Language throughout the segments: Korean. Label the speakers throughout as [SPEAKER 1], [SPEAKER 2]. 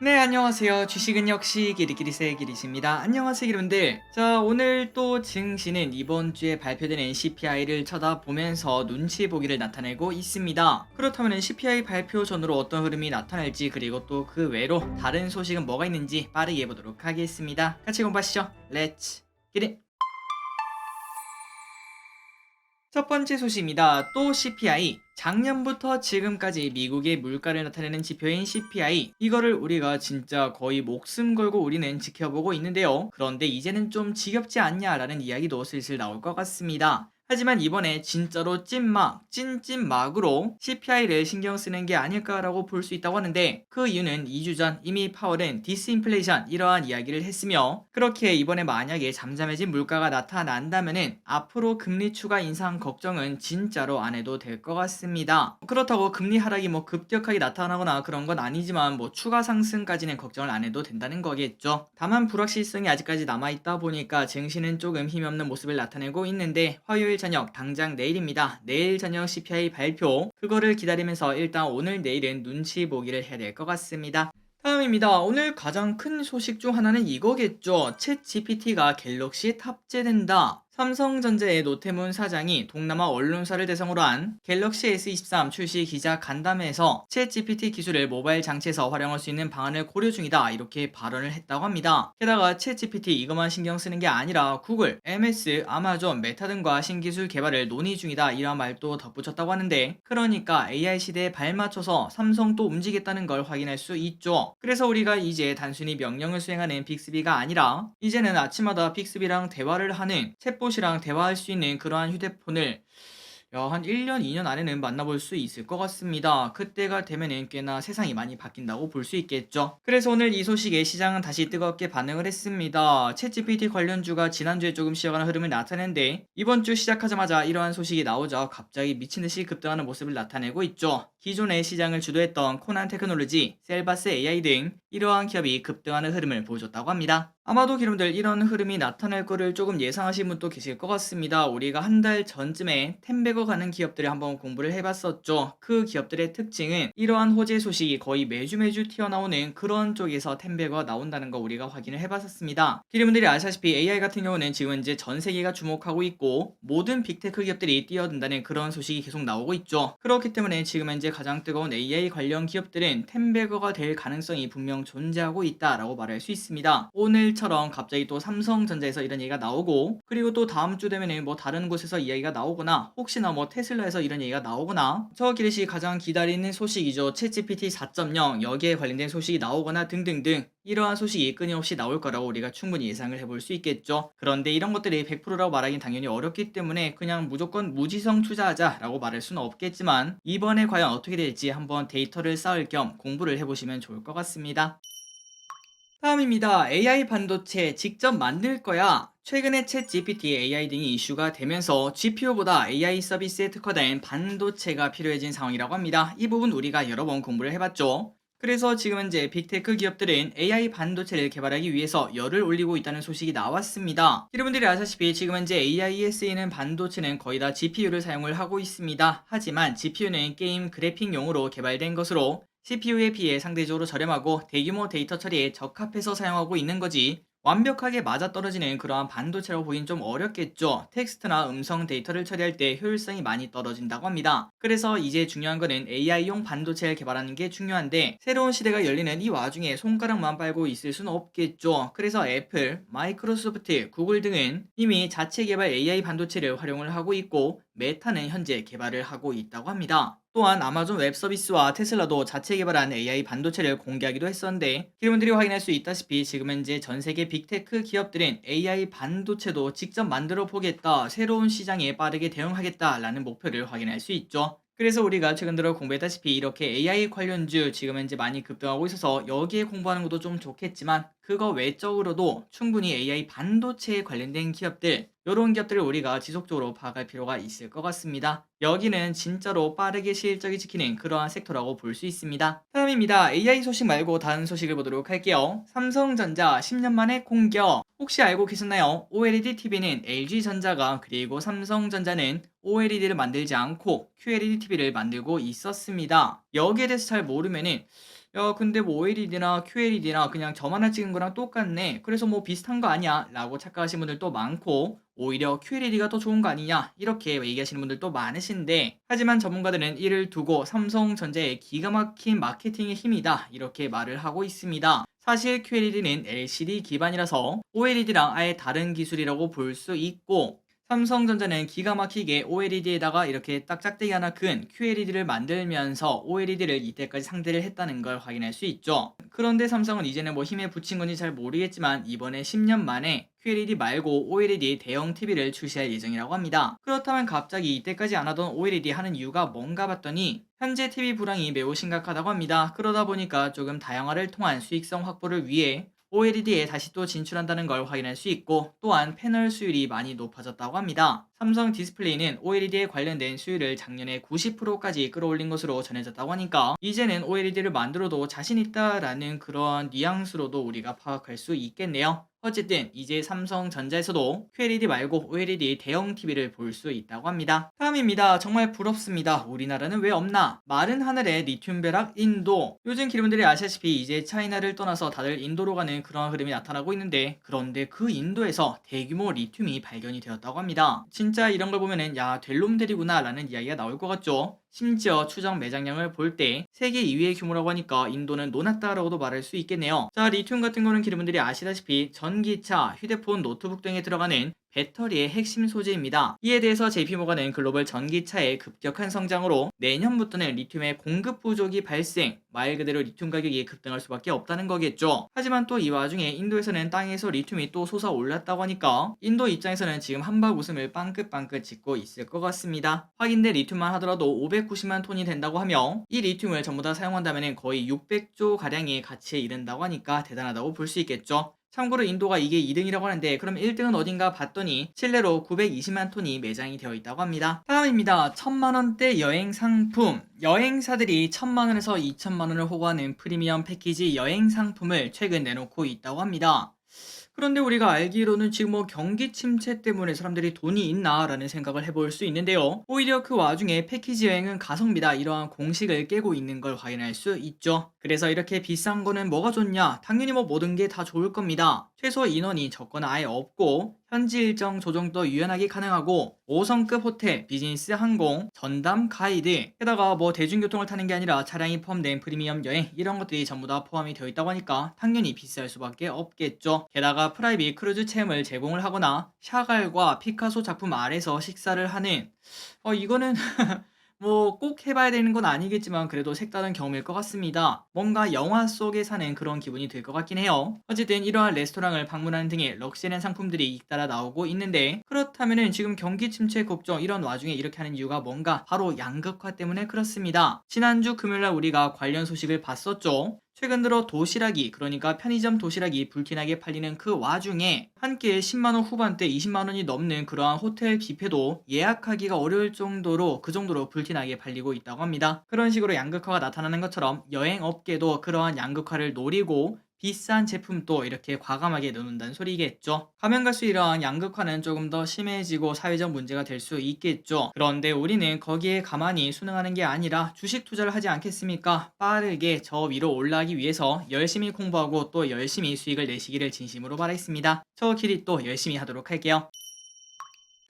[SPEAKER 1] 네, 안녕하세요. 주식은 역시 기리기리세 기리십니다. 안녕하세요, 여러분들. 자, 오늘 또 증시는 이번 주에 발표되는 CPI를 쳐다보면서 눈치 보기를 나타내고 있습니다. 그렇다면 CPI 발표 전으로 어떤 흐름이 나타날지, 그리고 또 그 외로 다른 소식은 뭐가 있는지 빠르게 보도록 하겠습니다. 같이 공부하시죠. 렛츠 기릿! 첫 번째 소식입니다. 또 CPI. 작년부터 지금까지 미국의 물가를 나타내는 지표인 CPI. 이거를 우리가 진짜 거의 목숨 걸고 우리는 지켜보고 있는데요. 그런데 이제는 좀 지겹지 않냐라는 이야기도 슬슬 나올 것 같습니다. 하지만 이번에 진짜로 찐찐막으로 CPI를 신경 쓰는 게 아닐까라고 볼 수 있다고 하는데, 그 이유는 2주 전 이미 파월은 디스인플레이션 이러한 이야기를 했으며, 그렇게 이번에 만약에 잠잠해진 물가가 나타난다면은 앞으로 금리 추가 인상 걱정은 진짜로 안 해도 될 것 같습니다. 그렇다고 금리 하락이 급격하게 나타나거나 그런 건 아니지만 추가 상승까지는 걱정을 안 해도 된다는 거겠죠. 다만 불확실성이 아직까지 남아있다 보니까 증시는 조금 힘이 없는 모습을 나타내고 있는데, 화요일 저녁 당장 내일입니다. 내일 저녁 CPI 발표, 그거를 기다리면서 일단 오늘 내일은 눈치 보기를 해야 될 것 같습니다. 다음입니다. 오늘 가장 큰 소식 중 하나는 이거겠죠. 챗 GPT가 갤럭시에 탑재된다. 삼성전자의 노태문 사장이 동남아 언론사를 대상으로 한 갤럭시 S23 출시 기자 간담회에서 챗 GPT 기술을 모바일 장치에서 활용할 수 있는 방안을 고려 중이다, 이렇게 발언을 했다고 합니다. 게다가 챗 GPT 이것만 신경 쓰는 게 아니라 구글, MS, 아마존, 메타 등과 신기술 개발을 논의 중이다, 이런 말도 덧붙였다고 하는데, 그러니까 AI 시대에 발맞춰서 삼성도 움직이겠다는 걸 확인할 수 있죠. 그래서 우리가 이제 단순히 명령을 수행하는 빅스비가 아니라 이제는 아침마다 빅스비랑 대화를 하는 챗봇이랑 대화할 수 있는 그러한 휴대폰을 한 1년, 2년 안에는 만나볼 수 있을 것 같습니다. 그때가 되면은 꽤나 세상이 많이 바뀐다고 볼 수 있겠죠. 그래서 오늘 이 소식에 시장은 다시 뜨겁게 반응을 했습니다. 챗GPT 관련주가 지난주에 조금 쉬어가는 흐름을 나타내는데, 이번 주 시작하자마자 이러한 소식이 나오자 갑자기 미친듯이 급등하는 모습을 나타내고 있죠. 기존의 시장을 주도했던 코난 테크놀로지, 셀바스 AI 등 이러한 기업이 급등하는 흐름을 보여줬다고 합니다. 아마도 여러분들 이런 흐름이 나타날 거를 조금 예상하신 분도 계실 것 같습니다. 우리가 한 달 전쯤에 텐베거 가는 기업들을 한번 공부를 해봤었죠. 그 기업들의 특징은 이러한 호재 소식이 거의 매주 튀어나오는 그런 쪽에서 텐베거가 나온다는 거 우리가 확인을 해봤었습니다. 여러분들이 아시다시피 AI 같은 경우는 지금 이제 전 세계가 주목하고 있고 모든 빅테크 기업들이 뛰어든다는 그런 소식이 계속 나오고 있죠. 그렇기 때문에 지금 현재 가장 뜨거운 AI 관련 기업들은 텐베거가 될 가능성이 분명 존재하고 있다라고 말할 수 있습니다. 오늘처럼 갑자기 또 삼성전자에서 이런 얘기가 나오고, 그리고 또 다음 주 되면은 다른 곳에서 이야기가 나오거나, 혹시나 테슬라에서 이런 얘기가 나오거나, 저 기릿이 가장 기다리는 소식이죠. 챗GPT 4.0 여기에 관련된 소식이 나오거나 등등등 이러한 소식이 끊임없이 나올 거라고 우리가 충분히 예상을 해볼 수 있겠죠. 그런데 이런 것들이 100%라고 말하기는 당연히 어렵기 때문에 그냥 무조건 무지성 투자하자라고 말할 수는 없겠지만, 이번에 과연 어떻게 될지 한번 데이터를 쌓을 겸 공부를 해보시면 좋을 것 같습니다. 다음입니다. AI 반도체 직접 만들 거야. 최근에 챗 GPT, AI 등이 이슈가 되면서 GPU보다 AI 서비스에 특화된 반도체가 필요해진 상황이라고 합니다. 이 부분 우리가 여러 번 공부를 해봤죠. 그래서 지금 현재 빅테크 기업들은 AI 반도체를 개발하기 위해서 열을 올리고 있다는 소식이 나왔습니다. 여러분들이 아시다시피 지금 현재 AI에 쓰이는 반도체는 거의 다 GPU를 사용을 하고 있습니다. 하지만 GPU는 게임 그래픽용으로 개발된 것으로 CPU에 비해 상대적으로 저렴하고 대규모 데이터 처리에 적합해서 사용하고 있는 거지, 완벽하게 맞아떨어지는 그러한 반도체라고 보긴 좀 어렵겠죠. 텍스트나 음성 데이터를 처리할 때 효율성이 많이 떨어진다고 합니다. 그래서 이제 중요한 거는 AI용 반도체를 개발하는 게 중요한데, 새로운 시대가 열리는 이 와중에 손가락만 빨고 있을 수는 없겠죠. 그래서 애플, 마이크로소프트, 구글 등은 이미 자체 개발 AI 반도체를 활용을 하고 있고, 메타는 현재 개발을 하고 있다고 합니다. 또한 아마존 웹 서비스와 테슬라도 자체 개발한 AI 반도체를 공개하기도 했었는데, 여러분들이 확인할 수 있다시피 지금 현재 전 세계 빅테크 기업들은 AI 반도체도 직접 만들어 보겠다, 새로운 시장에 빠르게 대응하겠다라는 목표를 확인할 수 있죠. 그래서 우리가 최근 들어 공부했다시피 이렇게 AI 관련주 지금 현재 많이 급등하고 있어서 여기에 공부하는 것도 좀 좋겠지만, 그거 외적으로도 충분히 AI 반도체에 관련된 기업들, 이런 기업들을 우리가 지속적으로 파악할 필요가 있을 것 같습니다. 여기는 진짜로 빠르게 실적이 지키는 그러한 섹터라고 볼 수 있습니다. 다음입니다. AI 소식 말고 다른 소식을 보도록 할게요. 삼성전자 10년 만에 공격. 혹시 알고 계셨나요? OLED TV는 LG전자가, 그리고 삼성전자는 OLED를 만들지 않고 QLED TV를 만들고 있었습니다. 여기에 대해서 잘 모르면은 야, 근데 뭐 OLED나 QLED나 그냥 저만 하나 찍은 거랑 똑같네. 그래서 뭐 비슷한 거 아니야? 라고 착각하시는 분들도 많고, 오히려 QLED가 더 좋은 거 아니냐? 이렇게 얘기하시는 분들도 많으신데, 하지만 전문가들은 이를 두고 삼성전자의 기가 막힌 마케팅의 힘이다. 이렇게 말을 하고 있습니다. 사실 QLED는 LCD 기반이라서 OLED랑 아예 다른 기술이라고 볼 수 있고, 삼성전자는 기가 막히게 OLED에다가 이렇게 딱 짝대기 하나 큰 QLED를 만들면서 OLED를 이때까지 상대를 했다는 걸 확인할 수 있죠. 그런데 삼성은 이제는 뭐 힘에 붙인 건지 잘 모르겠지만 이번에 10년 만에 QLED 말고 OLED 대형 TV를 출시할 예정이라고 합니다. 그렇다면 갑자기 이때까지 안 하던 OLED 하는 이유가 뭔가 봤더니 현재 TV 불황이 매우 심각하다고 합니다. 그러다 보니까 조금 다양화를 통한 수익성 확보를 위해 OLED에 다시 또 진출한다는 걸 확인할 수 있고, 또한 패널 수율이 많이 높아졌다고 합니다. 삼성 디스플레이는 OLED에 관련된 수율을 작년에 90%까지 끌어올린 것으로 전해졌다고 하니까 이제는 OLED를 만들어도 자신 있다라는 그런 뉘앙스로도 우리가 파악할 수 있겠네요. 어쨌든 이제 삼성전자에서도 QLED 말고 OLED 대형 TV를 볼 수 있다고 합니다. 다음입니다. 정말 부럽습니다. 우리나라는 왜 없나? 마른 하늘에 리튬 벼락 인도. 요즘 기름들이 아시다시피 이제 차이나를 떠나서 다들 인도로 가는 그런 흐름이 나타나고 있는데, 그런데 그 인도에서 대규모 리튬이 발견이 되었다고 합니다. 진짜 이런 걸 보면은 야, 될 놈들이구나 라는 이야기가 나올 것 같죠. 심지어 추정 매장량을 볼 때 세계 2위의 규모라고 하니까 인도는 노났다라고도 말할 수 있겠네요. 자, 리튬 같은 거는 기름분들이 아시다시피 전기차, 휴대폰, 노트북 등에 들어가는 배터리의 핵심 소재입니다. 이에 대해서 JP모건은 글로벌 전기차의 급격한 성장으로 내년부터는 리튬의 공급 부족이 발생, 말 그대로 리튬 가격이 급등할 수밖에 없다는 거겠죠. 하지만 또 이 와중에 인도에서는 땅에서 리튬이 또 솟아올랐다고 하니까 인도 입장에서는 지금 한박 웃음을 빵긋빵긋 짓고 있을 것 같습니다. 확인된 리튬만 하더라도 590만 톤이 된다고 하며, 이 리튬을 전부 다 사용한다면 거의 600조 가량의 가치에 이른다고 하니까 대단하다고 볼 수 있겠죠. 참고로 인도가 이게 2등이라고 하는데, 그럼 1등은 어딘가 봤더니 칠레로 920만 톤이 매장이 되어 있다고 합니다. 다음입니다. 1000만원대 여행 상품. 여행사들이 1000만원에서 2000만원을 호구하는 프리미엄 패키지 여행 상품을 최근 내놓고 있다고 합니다. 그런데 우리가 알기로는 지금 뭐 경기 침체 때문에 사람들이 돈이 있나라는 생각을 해볼 수 있는데요. 오히려 그 와중에 패키지 여행은 가성비다 이러한 공식을 깨고 있는 걸 확인할 수 있죠. 그래서 이렇게 비싼 거는 뭐가 좋냐? 당연히 뭐 모든 게 다 좋을 겁니다. 최소 인원이 적거나 아예 없고, 현지 일정 조정도 유연하게 가능하고, 5성급 호텔, 비즈니스 항공, 전담 가이드, 게다가 뭐 대중교통을 타는 게 아니라 차량이 포함된 프리미엄 여행, 이런 것들이 전부 다 포함이 되어 있다고 하니까 당연히 비쌀 수밖에 없겠죠. 게다가 프라이빗 크루즈 체험을 제공을 하거나 샤갈과 피카소 작품 아래서 식사를 하는, 이거는 뭐 꼭 해봐야 되는 건 아니겠지만 그래도 색다른 경험일 것 같습니다. 뭔가 영화 속에 사는 그런 기분이 들 것 같긴 해요. 어쨌든 이러한 레스토랑을 방문하는 등의 럭셔리한 상품들이 잇따라 나오고 있는데, 그렇다면은 지금 경기 침체 걱정 이런 와중에 이렇게 하는 이유가 뭔가? 바로 양극화 때문에 그렇습니다. 지난주 금요일날 우리가 관련 소식을 봤었죠. 최근 들어 도시락이, 그러니까 편의점 도시락이 불티나게 팔리는 그 와중에 한 끼에 10만원 후반대 20만원이 넘는 그러한 호텔 뷔페도 예약하기가 어려울 정도로 그 정도로 불티나게 팔리고 있다고 합니다. 그런 식으로 양극화가 나타나는 것처럼 여행업계도 그러한 양극화를 노리고 비싼 제품도 이렇게 과감하게 내놓는다는 소리겠죠. 가면 갈수록 이러한 양극화는 조금 더 심해지고 사회적 문제가 될 수 있겠죠. 그런데 우리는 거기에 가만히 순응하는 게 아니라 주식 투자를 하지 않겠습니까? 빠르게 저 위로 올라가기 위해서 열심히 공부하고 또 열심히 수익을 내시기를 진심으로 바라겠습니다. 저 길이 또 열심히 하도록 할게요.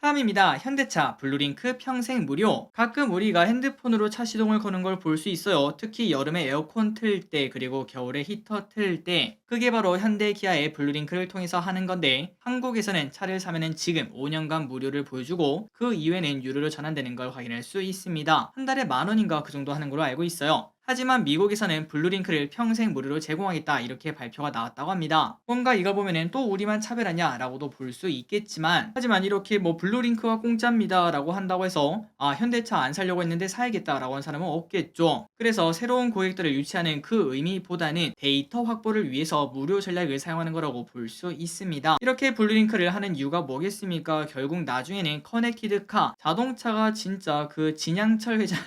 [SPEAKER 1] 다음입니다. 현대차 블루링크 평생 무료. 가끔 우리가 핸드폰으로 차 시동을 거는 걸 볼 수 있어요. 특히 여름에 에어컨 틀 때, 그리고 겨울에 히터 틀 때. 그게 바로 현대 기아의 블루링크를 통해서 하는 건데, 한국에서는 차를 사면은 지금 5년간 무료를 보여주고 그 이후에는 유료로 전환되는 걸 확인할 수 있습니다. 한 달에 10,000원인가 그 정도 하는 걸로 알고 있어요. 하지만 미국에서는 블루링크를 평생 무료로 제공하겠다 이렇게 발표가 나왔다고 합니다. 뭔가 이걸 보면은 또 우리만 차별하냐 라고도 볼 수 있겠지만, 하지만 이렇게 뭐 블루링크가 공짜입니다 라고 한다고 해서 현대차 안 사려고 했는데 사야겠다 라고 하는 사람은 없겠죠. 그래서 새로운 고객들을 유치하는 그 의미보다는 데이터 확보를 위해서 무료 전략을 사용하는 거라고 볼 수 있습니다. 이렇게 블루링크를 하는 이유가 뭐겠습니까? 결국 나중에는 커넥티드카, 자동차가 진짜 그 진양철 회장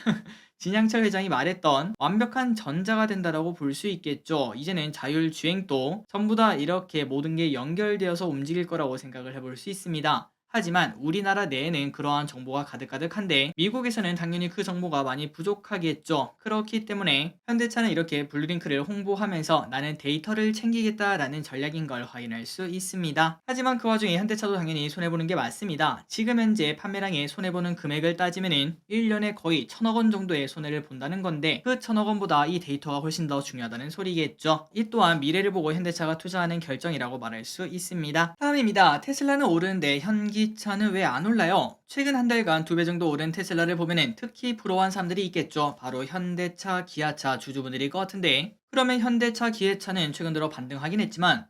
[SPEAKER 1] 진양철 회장이 말했던 완벽한 전자가 된다라고 볼 수 있겠죠. 이제는 자율주행도 전부 다 이렇게 모든 게 연결되어서 움직일 거라고 생각을 해볼 수 있습니다. 하지만 우리나라 내에는 그러한 정보가 가득가득한데 미국에서는 당연히 그 정보가 많이 부족하겠죠. 그렇기 때문에 현대차는 이렇게 블루링크를 홍보하면서 나는 데이터를 챙기겠다라는 전략인 걸 확인할 수 있습니다. 하지만 그 와중에 현대차도 당연히 손해보는 게 맞습니다. 지금 현재 판매량에 손해보는 금액을 따지면은 1년에 거의 1,000억 원 정도의 손해를 본다는 건데 그 1,000억 원보다 이 데이터가 훨씬 더 중요하다는 소리겠죠. 이 또한 미래를 보고 현대차가 투자하는 결정이라고 말할 수 있습니다. 다음입니다. 테슬라는 오르는데 현기차는 왜 안 올라요? 최근 한 달간 2배 정도 오른 테슬라를 보면은 특히 부러워한 사람들이 있겠죠. 바로 현대차, 기아차 주주분들일 것 같은데 그러면 현대차, 기아차는 최근 들어 반등하긴 했지만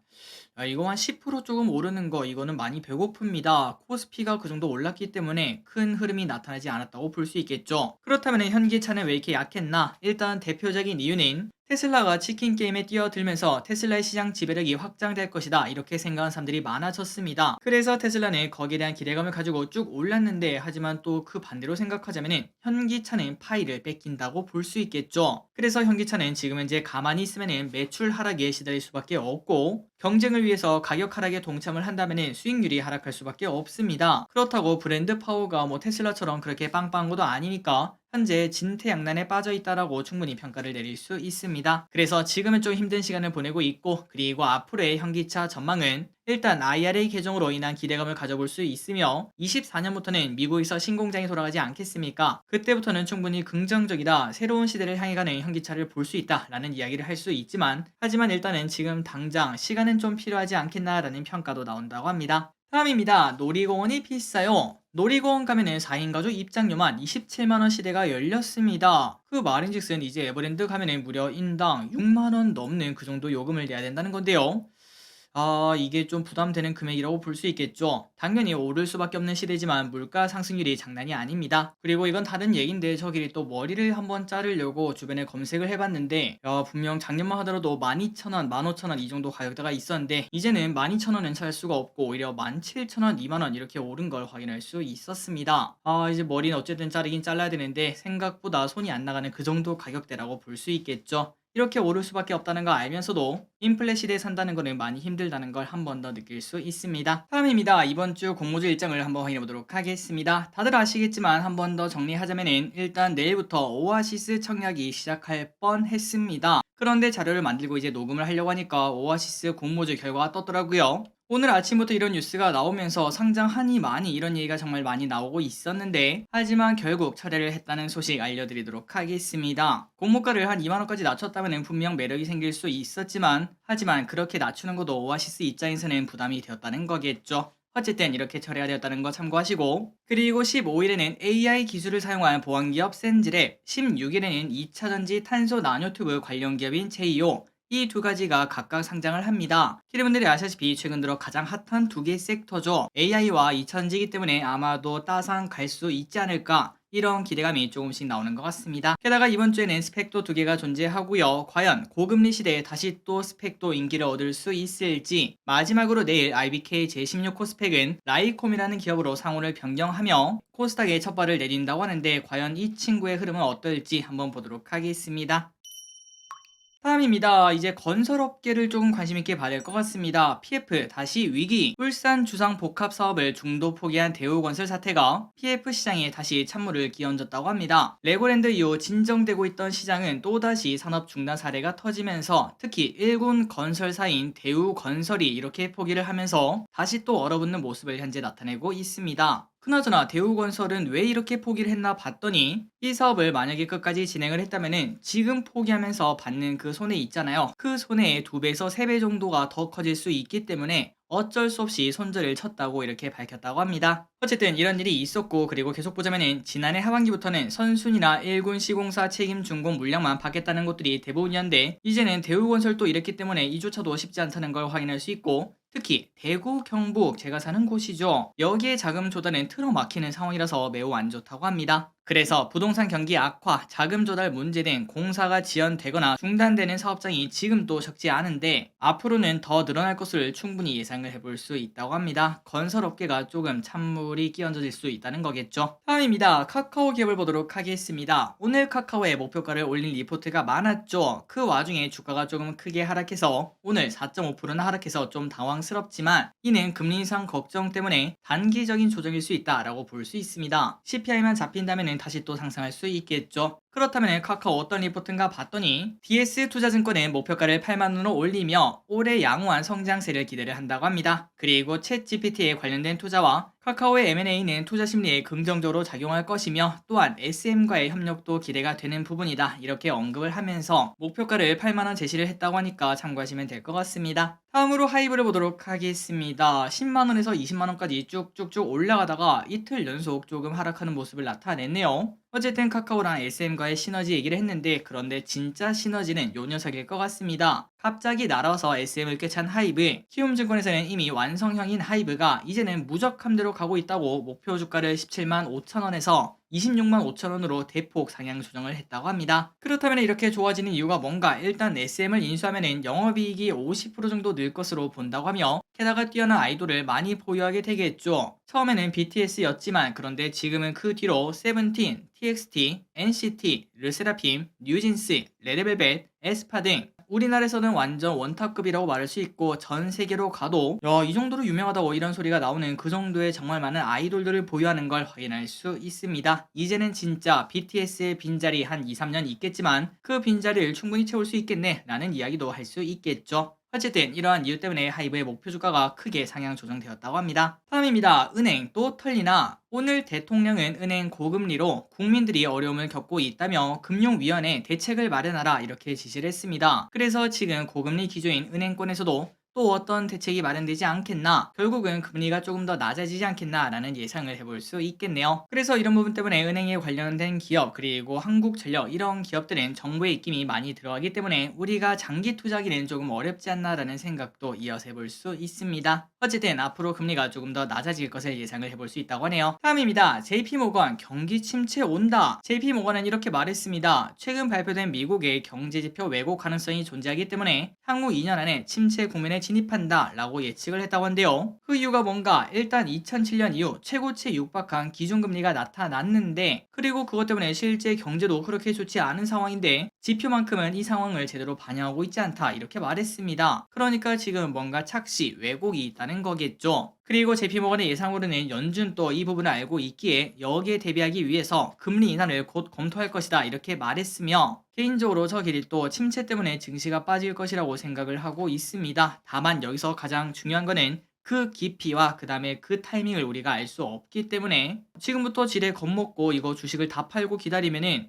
[SPEAKER 1] 이거 한 10% 조금 오르는 거 이거는 많이 배고픕니다. 코스피가 그 정도 올랐기 때문에 큰 흐름이 나타나지 않았다고 볼 수 있겠죠. 그렇다면 현기차는 왜 이렇게 약했나? 일단 대표적인 이유는 테슬라가 치킨 게임에 뛰어들면서 테슬라의 시장 지배력이 확장될 것이다 이렇게 생각한 사람들이 많아졌습니다. 그래서 테슬라는 거기에 대한 기대감을 가지고 쭉 올랐는데 하지만 또 그 반대로 생각하자면 현기차는 파이를 뺏긴다고 볼 수 있겠죠. 그래서 현기차는 지금 현재 가만히 있으면 매출 하락에 시달릴 수밖에 없고 경쟁을 위해서 가격 하락에 동참을 한다면 수익률이 하락할 수밖에 없습니다. 그렇다고 브랜드 파워가 테슬라처럼 그렇게 빵빵한 것도 아니니까 현재 진퇴양난에 빠져 있다라고 충분히 평가를 내릴 수 있습니다. 그래서 지금은 좀 힘든 시간을 보내고 있고 그리고 앞으로의 현기차 전망은 일단 IRA 개정으로 인한 기대감을 가져볼 수 있으며 24년부터는 미국에서 신공장이 돌아가지 않겠습니까? 그때부터는 충분히 긍정적이다. 새로운 시대를 향해 가는 현기차를 볼 수 있다라는 이야기를 할 수 있지만 하지만 일단은 지금 당장 시간은 좀 필요하지 않겠나라는 평가도 나온다고 합니다. 다음입니다. 놀이공원이 비싸요. 놀이공원 가면은 4인 가족 입장료만 27만원 시대가 열렸습니다. 그 말인즉슨 이제 에버랜드 가면은 무려 인당 6만원 넘는 그 정도 요금을 내야 된다는 건데요. 이게 좀 부담되는 금액이라고 볼 수 있겠죠. 당연히 오를 수밖에 없는 시대지만 물가 상승률이 장난이 아닙니다. 그리고 이건 다른 얘기인데 저기 또 머리를 한번 자르려고 주변에 검색을 해봤는데 분명 작년만 하더라도 12,000원, 15,000원 이 정도 가격대가 있었는데 이제는 12,000원은 찾을 수가 없고 오히려 17,000원, 2만원 이렇게 오른 걸 확인할 수 있었습니다. 이제 머리는 어쨌든 자르긴 잘라야 되는데 생각보다 손이 안 나가는 그 정도 가격대라고 볼 수 있겠죠. 이렇게 오를 수밖에 없다는 거 알면서도 인플레 시대에 산다는 거는 많이 힘들다는 걸 한 번 더 느낄 수 있습니다. 다음입니다. 이번 주 공모주 일정을 한번 확인해 보도록 하겠습니다. 다들 아시겠지만 한 번 더 정리하자면은 일단 내일부터 오아시스 청약이 시작할 뻔했습니다. 그런데 자료를 만들고 이제 녹음을 하려고 하니까 오아시스 공모주 결과가 떴더라고요. 오늘 아침부터 이런 뉴스가 나오면서 상장하니 많이 이런 얘기가 정말 많이 나오고 있었는데 하지만 결국 철회를 했다는 소식 알려드리도록 하겠습니다. 공모가를 한 2만원까지 낮췄다면 분명 매력이 생길 수 있었지만 하지만 그렇게 낮추는 것도 오아시스 입장에서는 부담이 되었다는 거겠죠. 어쨌든 이렇게 처리가 되었다는 거 참고하시고 그리고 15일에는 AI 기술을 사용한 보안기업 센즈랩 16일에는 2차전지 탄소 나노튜브 관련 기업인 제이오 이 두 가지가 각각 상장을 합니다. 여러분들이 아시다시피 최근 들어 가장 핫한 두 개의 섹터죠. AI와 2차전지이기 때문에 아마도 따상 갈 수 있지 않을까 이런 기대감이 조금씩 나오는 것 같습니다. 게다가 이번 주에는 스펙도 두 개가 존재하고요. 과연 고금리 시대에 다시 또 스펙도 인기를 얻을 수 있을지 마지막으로 내일 IBK 제16 코스펙은 라이콤이라는 기업으로 상호를 변경하며 코스닥에 첫 발을 내린다고 하는데 과연 이 친구의 흐름은 어떨지 한번 보도록 하겠습니다. 다음입니다. 이제 건설업계를 조금 관심있게 봐야 될 것 같습니다. PF 다시 위기. 울산 주상 복합 사업을 중도 포기한 대우건설 사태가 PF 시장에 다시 찬물을 끼얹었다고 합니다. 레고랜드 이후 진정되고 있던 시장은 또다시 산업 중단 사례가 터지면서 특히 일군 건설사인 대우건설이 이렇게 포기를 하면서 다시 또 얼어붙는 모습을 현재 나타내고 있습니다. 그나저나 대우건설은 왜 이렇게 포기를 했나 봤더니 이 사업을 만약에 끝까지 진행을 했다면 지금 포기하면서 받는 그 손해 있잖아요. 그 손해의 2배에서 3배 정도가 더 커질 수 있기 때문에 어쩔 수 없이 손절을 쳤다고 이렇게 밝혔다고 합니다. 어쨌든 이런 일이 있었고 그리고 계속 보자면은 지난해 하반기부터는 선순이나 일군 시공사 책임 준공 물량만 받겠다는 것들이 대부분이었는데 이제는 대우건설도 이랬기 때문에 이조차도 쉽지 않다는 걸 확인할 수 있고 특히 대구, 경북 제가 사는 곳이죠. 여기에 자금 조달은 틀어막히는 상황이라서 매우 안 좋다고 합니다. 그래서 부동산 경기 악화, 자금 조달 문제 등 공사가 지연되거나 중단되는 사업장이 지금 도 적지 않은데 앞으로는 더 늘어날 것을 충분히 예상을 해볼 수 있다고 합니다. 건설업계가 조금 찬물이 끼얹어질 수 있다는 거겠죠. 다음입니다. 카카오 기업을 보도록 하겠습니다. 오늘 카카오의 목표가를 올린 리포트가 많았죠. 그 와중에 주가가 조금 크게 하락해서 오늘 4.5%나 하락해서 좀 당황스럽지만 이는 금리 인상 걱정 때문에 단기적인 조정일 수 있다라고 볼 수 있습니다. CPI만 잡힌다면 다시 또 상승할 수 있겠죠. 그렇다면 카카오 어떤 리포트인가 봤더니 DS투자증권은 목표가를 8만원으로 올리며 올해 양호한 성장세를 기대를 한다고 합니다. 그리고 챗GPT에 관련된 투자와 카카오의 M&A는 투자 심리에 긍정적으로 작용할 것이며 또한 SM과의 협력도 기대가 되는 부분이다. 이렇게 언급을 하면서 목표가를 8만원 제시를 했다고 하니까 참고하시면 될 것 같습니다. 다음으로 하이브를 보도록 하겠습니다. 10만원에서 20만원까지 쭉쭉쭉 올라가다가 이틀 연속 조금 하락하는 모습을 나타냈네요. 어쨌든 카카오랑 SM과의 시너지 얘기를 했는데 그런데 진짜 시너지는 요 녀석일 것 같습니다. 갑자기 날아서 SM을 꿰찬 하이브, 키움증권에서는 이미 완성형인 하이브가 이제는 무적함대로 가고 있다고 목표 주가를 17만 5천원에서 26만 5천원으로 대폭 상향 조정을 했다고 합니다. 그렇다면 이렇게 좋아지는 이유가 뭔가? 일단 SM을 인수하면 영업이익이 50% 정도 늘 것으로 본다고 하며 게다가 뛰어난 아이돌을 많이 보유하게 되겠죠. 처음에는 BTS였지만 그런데 지금은 그 뒤로 세븐틴, TXT, NCT, 르세라핌, 뉴진스, 레드벨벳, 에스파 등 우리나라에서는 완전 원탑급이라고 말할 수 있고 전 세계로 가도 이 정도로 유명하다고 이런 소리가 나오는 그 정도의 정말 많은 아이돌들을 보유하는 걸 확인할 수 있습니다. 이제는 진짜 BTS의 빈자리 한 2, 3년 있겠지만 그 빈자리를 충분히 채울 수 있겠네 라는 이야기도 할 수 있겠죠. 어쨌든 이러한 이유 때문에 하이브의 목표 주가가 크게 상향 조정되었다고 합니다. 다음입니다. 은행 또 털리나? 오늘 대통령은 은행 고금리로 국민들이 어려움을 겪고 있다며 금융위원회 대책을 마련하라 이렇게 지시를 했습니다. 그래서 지금 고금리 기조인 은행권에서도 또 어떤 대책이 마련되지 않겠나, 결국은 금리가 조금 더 낮아지지 않겠나 라는 예상을 해볼 수 있겠네요. 그래서 이런 부분 때문에 은행에 관련된 기업 그리고 한국전력 이런 기업들은 정부의 입김이 많이 들어가기 때문에 우리가 장기 투자하기는 조금 어렵지 않나 라는 생각도 이어서 해볼 수 있습니다. 어쨌든 앞으로 금리가 조금 더 낮아질 것을 예상을 해볼 수 있다고 하네요. 다음입니다. JP모건 경기 침체 온다. JP모건은 이렇게 말했습니다. 최근 발표된 미국의 경제지표 왜곡 가능성이 존재하기 때문에 향후 2년 안에 침체 국면에 진입한다 라고 예측을 했다고 한데요. 그 이유가 뭔가? 일단 2007년 이후 최고치에 육박한 기준금리가 나타났는데 그리고 그것 때문에 실제 경제도 그렇게 좋지 않은 상황인데 지표만큼은 이 상황을 제대로 반영하고 있지 않다 이렇게 말했습니다. 그러니까 지금 뭔가 착시, 왜곡이 있다는 거겠죠. 그리고 JP모건의 예상으로는 연준 또 이 부분을 알고 있기에 여기에 대비하기 위해서 금리 인하를 곧 검토할 것이다 이렇게 말했으며 개인적으로 저 길이 또 침체 때문에 증시가 빠질 것이라고 생각을 하고 있습니다. 다만 여기서 가장 중요한 거는 그 깊이와 그 다음에 그 타이밍을 우리가 알 수 없기 때문에 지금부터 지레 겁먹고 이거 주식을 다 팔고 기다리면은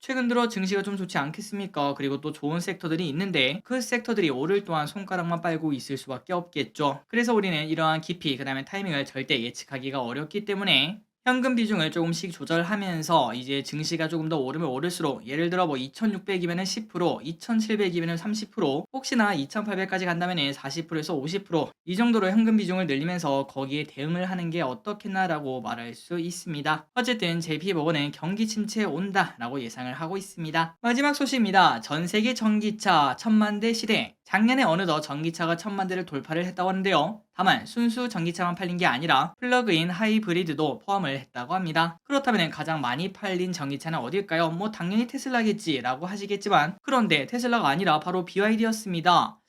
[SPEAKER 1] 최근 들어 증시가 좀 좋지 않겠습니까? 그리고 또 좋은 섹터들이 있는데 그 섹터들이 오를 동안 손가락만 빨고 있을 수밖에 없겠죠. 그래서 우리는 이러한 깊이 그 다음에 타이밍을 절대 예측하기가 어렵기 때문에 현금 비중을 조금씩 조절하면서 이제 증시가 조금 더 오르면 오를수록 예를 들어 뭐 2600이면은 10%, 2700이면은 30%, 혹시나 2800까지 간다면은 40%에서 50%이 정도로 현금 비중을 늘리면서 거기에 대응을 하는 게 어떻겠나라고 말할 수 있습니다. 어쨌든 JP모건은 경기 침체에 온다라고 예상을 하고 있습니다. 마지막 소식입니다. 전 세계 전기차 1000만대 시대. 작년에 어느덧 전기차가 1000만대를 돌파를 했다고 하는데요. 다만 순수 전기차만 팔린 게 아니라 플러그인 하이브리드도 포함을 했다고 합니다. 그렇다면 가장 많이 팔린 전기차는 어딜까요? 뭐 당연히 테슬라겠지 라고 하시겠지만 그런데 테슬라가 아니라 바로 BYD였습니다.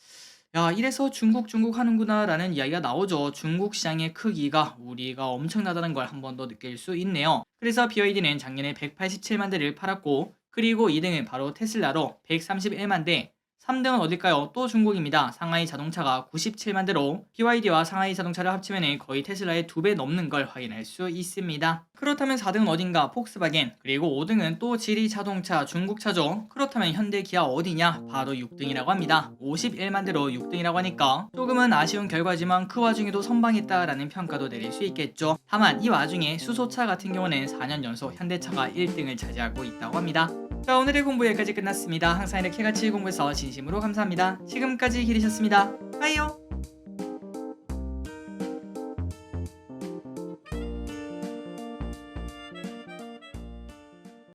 [SPEAKER 1] 야, 이래서 중국 하는구나 라는 이야기가 나오죠. 중국 시장의 크기가 우리가 엄청나다는 걸 한 번 더 느낄 수 있네요. 그래서 BYD는 작년에 187만 대를 팔았고 그리고 2등은 바로 테슬라로 131만 대, 3등은 어딜까요? 또 중국입니다. 상하이 자동차가 97만 대로 BYD와 상하이 자동차를 합치면 거의 테슬라의 2배 넘는 걸 확인할 수 있습니다. 그렇다면 4등은 어딘가? 폭스바겐. 그리고 5등은 또 지리 자동차 중국차죠. 그렇다면 현대 기아 어디냐? 바로 6등이라고 합니다. 51만 대로 6등이라고 하니까 조금은 아쉬운 결과지만 그 와중에도 선방했다라는 평가도 내릴 수 있겠죠. 다만 이 와중에 수소차 같은 경우는 4년 연속 현대차가 1등을 차지하고 있다고 합니다. 자, 오늘의 공부 여기까지 끝났습니다. 항상 이렇게 같이 공부해서 진심으로 감사합니다. 지금까지 기리셨습니다. 빠이요.